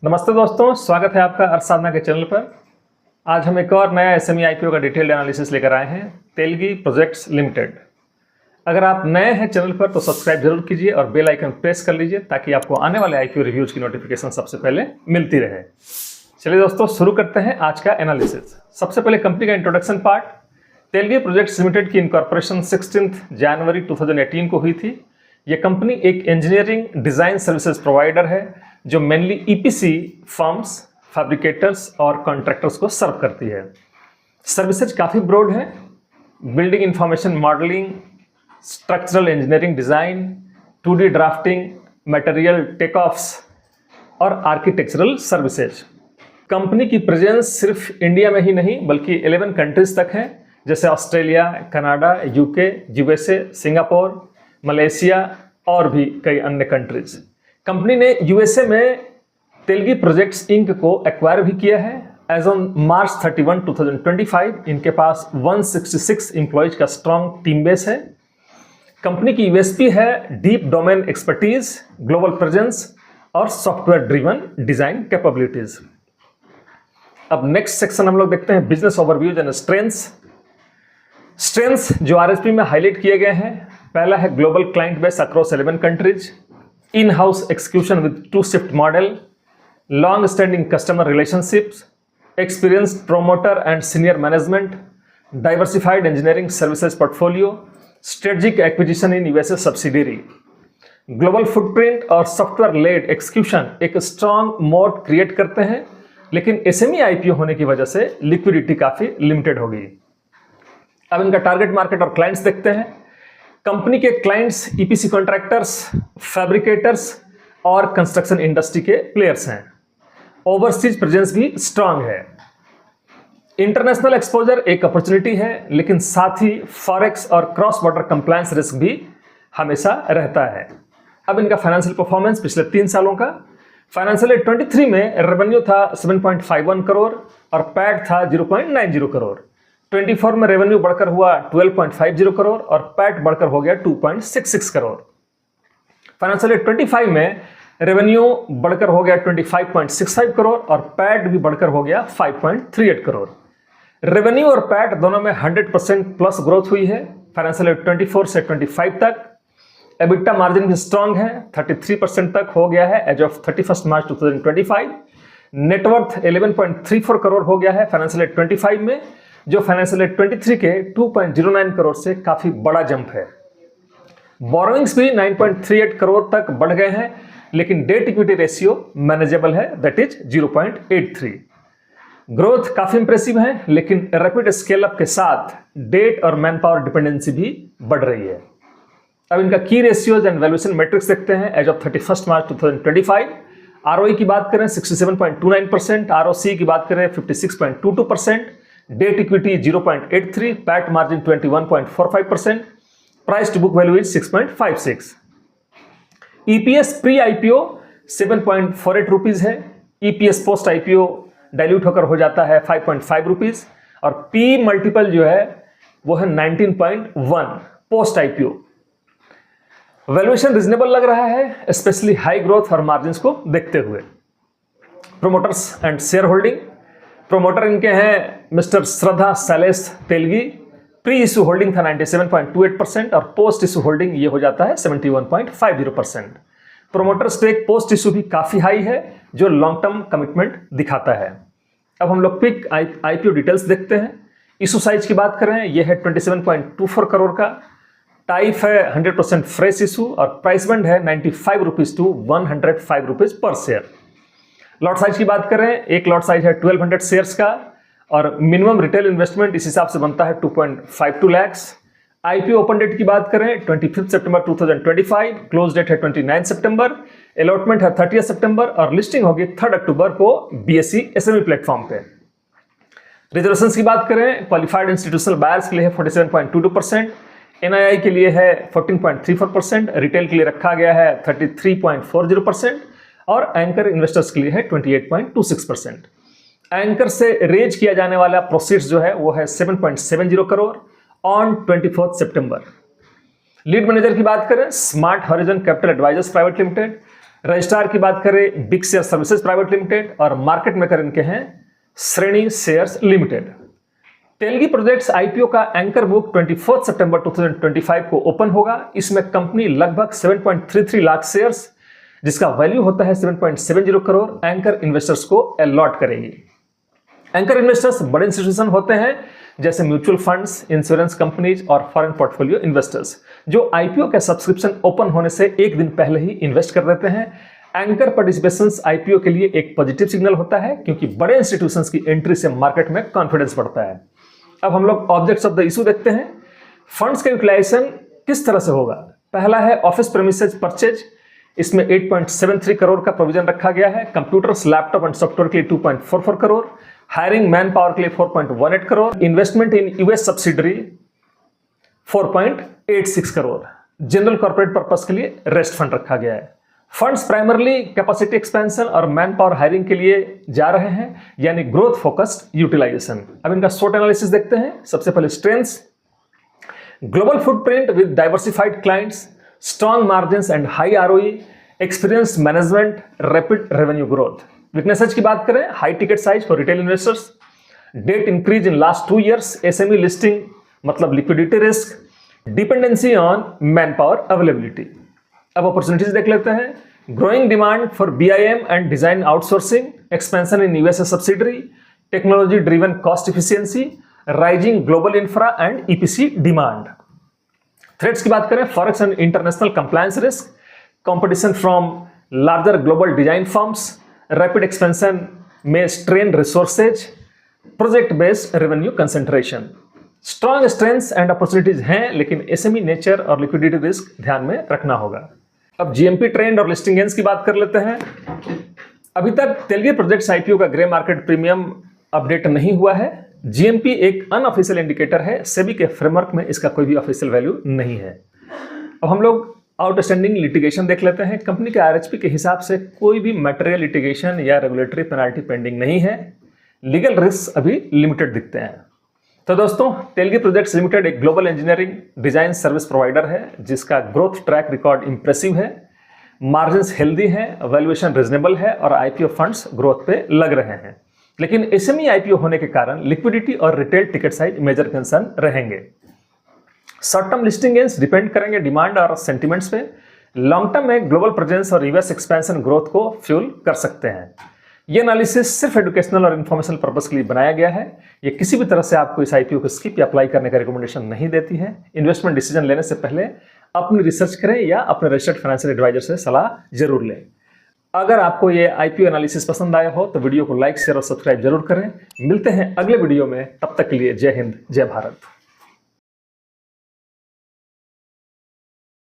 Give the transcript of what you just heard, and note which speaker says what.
Speaker 1: नमस्ते दोस्तों, स्वागत है आपका अर्थ साधना के चैनल पर। आज हम एक और नया एसएमई आईपीओ का डिटेल्ड एनालिसिस लेकर आए हैं, तेलगी प्रोजेक्ट्स लिमिटेड। अगर आप नए हैं चैनल पर तो सब्सक्राइब जरूर कीजिए और बेल आइकन प्रेस कर लीजिए ताकि आपको आने वाले आईपीओ रिव्यूज की नोटिफिकेशन सबसे पहले मिलती रहे। चलिए दोस्तों, शुरू करते हैं आज का एनालिसिस। सबसे पहले कंपनी का introduction part. Telgi projects limited की इनकॉर्पोरेशन 16 जनवरी 2018 को हुई थी। ये कंपनी एक इंजीनियरिंग डिज़ाइन सर्विसेज प्रोवाइडर है जो मेनली ईपीसी फर्म्स, फैब्रिकेटर्स और कॉन्ट्रैक्टर्स को सर्व करती है। सर्विसेज काफ़ी ब्रॉड है। Building information modelling, structural engineering design, 2D drafting, material take offs और आर्किटेक्चरल सर्विसेज। कंपनी की प्रेजेंस सिर्फ इंडिया में ही नहीं बल्कि 11 कंट्रीज तक है, जैसे Australia, Canada, UK, USA, Singapore, Malaysia और भी कई अन्य कंट्रीज। कंपनी ने यूएसए में तेलगी प्रोजेक्ट्स इंक को एक्वायर भी किया है। एज ऑन मार्च 31, 2025 इनके पास 166 एम्प्लॉयज का स्ट्रॉन्ग टीम बेस है। कंपनी की यूएसपी है deep domain expertise, global presence और सॉफ्टवेयर ड्रिवन डिजाइन कैपेबिलिटीज। अब नेक्स्ट सेक्शन हम लोग देखते हैं business overviews and strengths. Strengths जो आरएसपी में हाईलाइट किए गए हैं, पहला है global client base across 11 countries, in house execution with 2 shift model, long standing customer relationships, experienced promoter and senior management, diversified engineering services portfolio, strategic acquisition in USA subsidiary, global footprint और software lead execution एक strong mode create करते हैं, लेकिन SME IPO होने की वजह से liquidity काफी लिमिटेड होगी। अब इनका टारगेट मार्केट और क्लाइंट्स देखते हैं। कंपनी के क्लाइंट्स ईपीसी कॉन्ट्रैक्टर्स, फैब्रिकेटर्स और कंस्ट्रक्शन इंडस्ट्री के प्लेयर्स हैं। ओवरसीज प्रेजेंस भी स्ट्रांग है। इंटरनेशनल एक्सपोजर एक अपॉर्चुनिटी है, लेकिन साथ ही फॉरेक्स और क्रॉस बॉर्डर कंप्लायंस रिस्क भी हमेशा रहता है। अब इनका फाइनेंशियल परफॉर्मेंस पिछले 3 सालों का। फाइनेंशियल ईयर 23 में रेवेन्यू था 7.51 करोड़ और पैट था 0.90 करोड़। 24 में रेवेन्यू बढ़कर हुआ 12.50 करोड़ और पैट बढ़कर हो गया 2.66 करोड़। फाइनेंशियल ईयर 25 में रेवेन्यू बढ़कर हो गया 25.65 करोड़ और पैट भी बढ़कर हो गया 5.38 करोड़। रेवेन्यू और पैट दोनों में 100% प्लस ग्रोथ हुई है फाइनेंशियल ईयर 24 से 25 तक। एबिटा मार्जिन भी स्ट्रांग है, 33% तक हो गया है as of 31 March 2025। Net worth 11.34 crore हो गया है फाइनेंशियल ईयर 25 में, जो फाइनेंशियल ईयर 23 के 2.09 करोड़ से काफी बड़ा जंप है। बोरोइंग्स भी 9.38 करोड़ तक बढ़ गए हैं, लेकिन डेट इक्विटी रेशियो मैनेजेबल है, दैट इज 0.83। ग्रोथ काफी इंप्रेसिव है, लेकिन रैपिड स्केल अप के साथ डेट और मैन पावर डिपेंडेंसी भी बढ़ रही है। अब इनका की रेशियोज एंड वैल्यूएशन मैट्रिक्स देखते हैं एज ऑफ 31 मार्च 2025। आरओई की बात करें 67.29%, आरओसी की बात करें 56.22%, debt equity 0.83, PAT margin 21.45%, price to book value is 6.56। EPS pre IPO 7.48 rupees है। ईपीएस पोस्ट आईपीओ डाइल्यूट होकर हो जाता है 5.5 रुपीज और पी मल्टीपल जो है वो है 19.1 पोस्ट आईपीओ। वैल्यूएशन रिजनेबल लग रहा है, स्पेशली हाई ग्रोथ और मार्जिन को देखते हुए। Promoters and share holding. Promoter इनके हैं mister Shraddha Shailesh Telgi. Pre issue holding था 97.28% और पोस्ट इशू होल्डिंग ये हो जाता है 71.50%। प्रोमोटर स्टेक पोस्ट इशू भी काफी हाई है, जो लॉन्ग टर्म कमिटमेंट दिखाता है। अब हम लोग क्विक आईपीओ डिटेल्स देखते हैं। इशू साइज की बात करें, यह है 27.24 करोड़ का। टाइप है 100% फ्रेश इशू और प्राइस बैंड है 95 रुपीज टू 105 रुपीज पर शेयर। लॉट साइज की बात करें, एक लॉट साइज है 1200 शेयर्स का और मिनिमम रिटेल इन्वेस्टमेंट इस हिसाब से बनता है 2.52 लाख। आईपीओ ओपन डेट की बात करें 25 सितंबर 2025, क्लोज डेट है 29 सितंबर, अलॉटमेंट है 30 सितंबर और लिस्टिंग होगी 3 अक्टूबर को बीएसई एसएमई प्लेटफॉर्म पे। रिजर्वेशंस की बात करें, क्वालिफाइड इंस्टीट्यूशनल बायर्स के लिए है 47.22%, एनआईआई के लिए है 14.34%, रिटेल के लिए रखा गया है 33.40% और एंकर इन्वेस्टर्स के लिए है 28.26%। एंकर से रेज किया जाने वाला प्रोसीड्स जो है वो है 7.70 करोड़ ऑन 24 सितंबर। लीड मैनेजर की बात करें, Smart Horizon Capital Advisors Private Limited. Registrar की बात करें Big Share Services Private Limited और मार्केट मेकर इनके हैं Shreni shares limited. Telge projects IPO का एंकर बुक 24 सितंबर 2025 को ओपन होगा। इसमें कंपनी लगभग 7.33 लाख शेयर्स जिसका वैल्यू होता है 7.70 करोड़ एंकर इन्वेस्टर्स को अलॉट करेगी। एंकर इन्वेस्टर्स बड़े इंस्टीट्यूशन होते हैं जैसे म्यूचुअल फंड्स, इंश्योरेंस कंपनीज और फॉरेन पोर्टफोलियो इन्वेस्टर्स जो आईपीओ के सब्सक्रिप्शन ओपन होने से एक दिन पहले ही इन्वेस्ट कर देते हैं। एंकर पार्टिसिपेशंस आईपीओ के लिए एक पॉजिटिव सिग्नल होता है क्योंकि बड़े इंस्टीट्यूशंस की एंट्री से मार्केट में कॉन्फिडेंस बढ़ता है। अब हम लोग ऑब्जेक्ट्स ऑफ द इशू देखते हैं। फंड्स का यूटिलाइजेशन किस तरह से होगा। पहला है ऑफिस प्रेमिसेस परचेज, इसमें 8.73 करोड़ का प्रोविजन रखा गया है। कंप्यूटर्स, लैपटॉप एंड सॉफ्टवेयर के लिए 2.44 करोड़, हायरिंग मैन पावर के लिए 4.18 crore, investment in US subsidiary 4.86 crore, general corporate purpose के लिए रेस्ट फंड रखा गया है। फंड्स प्राइमरली कैपेसिटी एक्सपेंशन और मैन पावर हायरिंग के लिए जा रहे हैं यानी ग्रोथ फोकस्ड यूटिलाइजेशन। अब इनका शॉर्ट एनालिसिस देखते हैं। सबसे पहले strengths, global footprint with diversified clients, strong margins and high ROE, experienced management, rapid revenue growth. Weaknesses की बात करें, high ticket size for retail investors, debt increase in last 2 years, SME listing मतलब liquidity risk, dependency on man power availability. अब opportunities देख लेते हैं। Growing demand for BIM and design outsourcing, expansion in USA subsidiary, technology driven cost efficiency, rising global infra and EPC demand. Threats की बात करें, forex and international compliance risk, competition from larger global design firms, rapid expansion में strain resources, project based revenue concentration. Strong strengths and opportunities हैं लेकिन SME nature और liquidity risk ध्यान में रखना होगा। अब जीएमपी ट्रेंड और लिस्टिंग गेन्स की बात कर लेते हैं। अभी तक तेलगी प्रोजेक्ट्स आईपीओ का ग्रे मार्केट प्रीमियम अपडेट नहीं हुआ है। जीएमपी एक अनऑफिशियल इंडिकेटर है, सेबी के फ्रेमवर्क में इसका कोई भी ऑफिशियल वैल्यू नहीं है। अब हम लोग आउटस्टैंडिंग लिटिगेशन देख लेते हैं। कंपनी के आरएचपी के हिसाब से कोई भी मटेरियल लिटिगेशन या रेगुलेटरी पेनाल्टी पेंडिंग नहीं है। लीगल रिस्क अभी लिमिटेड दिखते हैं। तो दोस्तों, तेलगी प्रोजेक्ट्स लिमिटेड एक global engineering design service provider है जिसका ग्रोथ ट्रैक रिकॉर्ड इंप्रेसिव है, मार्जिन्स हेल्दी हैं, वैल्यूएशन रिजनेबल है और आईपीओ फंड्स ग्रोथ पे लग रहे हैं। लेकिन एसएमई आईपीओ होने के कारण लिक्विडिटी और retail ticket size major concern रहेंगे। Short term listing gains depend करेंगे डिमांड और सेंटिमेंट्स पे। लॉन्ग टर्म में ग्लोबल प्रेजेंस और यूएस एक्सपेंशन ग्रोथ को फ्यूल कर सकते हैं। ये एनालिसिस सिर्फ एजुकेशनल और इन्फॉर्मेशनल पर्पस के लिए बनाया गया है। ये किसी भी तरह से आपको इस आईपीओ को स्किप या अप्लाई करने का रिकमेंडेशन नहीं देती है। इन्वेस्टमेंट डिसीजन लेने से पहले अपनी रिसर्च करें या अपने रजिस्टर्ड फाइनेंशियल एडवाइजर से सलाह जरूर लें। अगर आपको ये आईपीओ एनालिसिस पसंद आया हो तो वीडियो को लाइक, शेयर और सब्सक्राइब जरूर करें। मिलते हैं अगले वीडियो में, तब तक के लिए जय हिंद, जय भारत।